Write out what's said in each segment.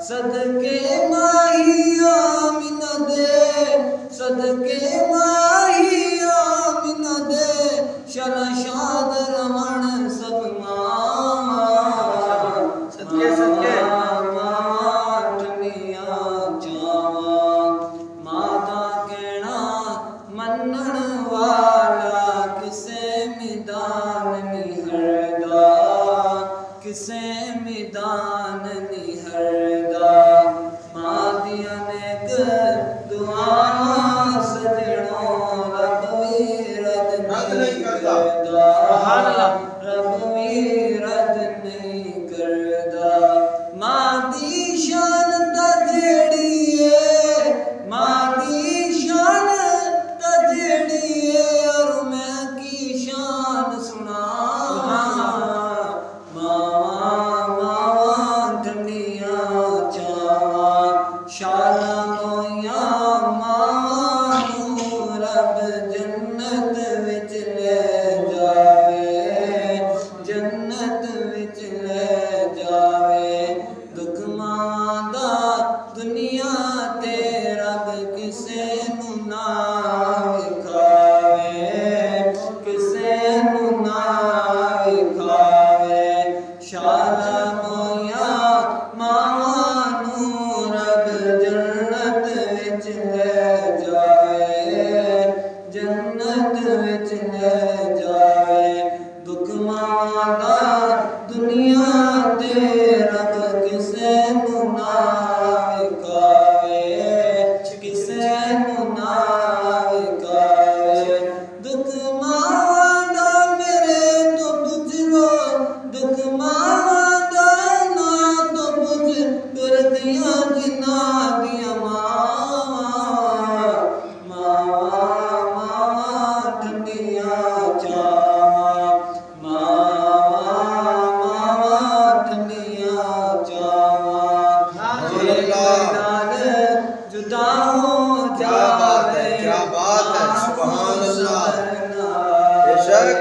सदके माही आमिना दे, सदके माही आमिना दे, शल शाद रमण सब मां। सदके सदके माठनिया चावा, माता कहना मनण वाला, किसे मैदान निहरदा, किसे मैदान निहरदा। मां दी अनेक दुआवां सजणो, रब वी रद नहीं करदा, रब वी रद नहीं करदा। मां दी शान ता जेड़ी है, मां दी शान ता जेड़ी है, और मैं की शान सुना। शाला मोया मां नू रब जन्नत विच ले जावे, जन्नत विच ले जावे। दुख मां दा दुनिया ते रब किसे नू ना विखावे, किसे नू ना विखावे। शाला मोया मां नू रब जन्नत विच ले जावे, जन्नत विच ले जावे। दुख मां दा दुनिया ते रब किसे नू ना विखावे, किसे नू ना विखावे। दुख मां दा मेरे तो पुछ लो, दुख मां दा ना तो पुछ, दुरदियां जिन्ना दिया मावां, मावां मावां ठंडिया चावां, मावां मावां ठंडिया चावां। जे नाल जुदा हो जावे, क्या बात है, सुभान अल्लाह। बेशक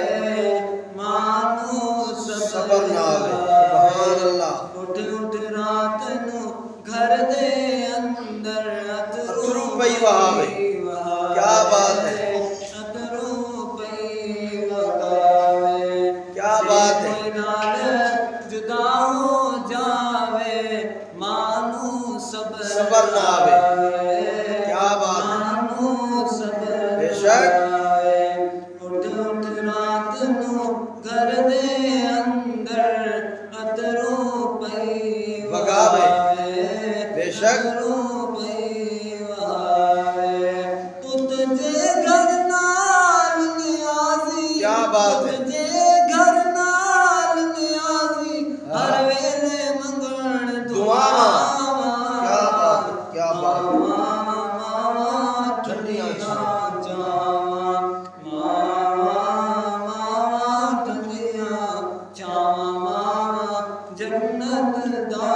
मानो सबर नाल, सुभान अल्लाह। उठ उठ रात नू घर दे अंदर अथरू पई वहावे, क्या बात है, अथरू पई वहावे। क्या बात है। कोई नाल जुदा हो जावे, मानू सबर ना आवे, क्या बात है, मानू सबर बेशक। उठ उठ रात नू घर दे अंदर अतरू पई वगावे, बेशक। पुत जे घर नाल नियाज़ी, क्या बात है, पुत जे घर नाल नियाज़ी, हर वेले मंगण दुआवां। क्या बात है, क्या बात है। मावां ठंडियां चावां, मावां ठंडियां चावां, जन्नत दा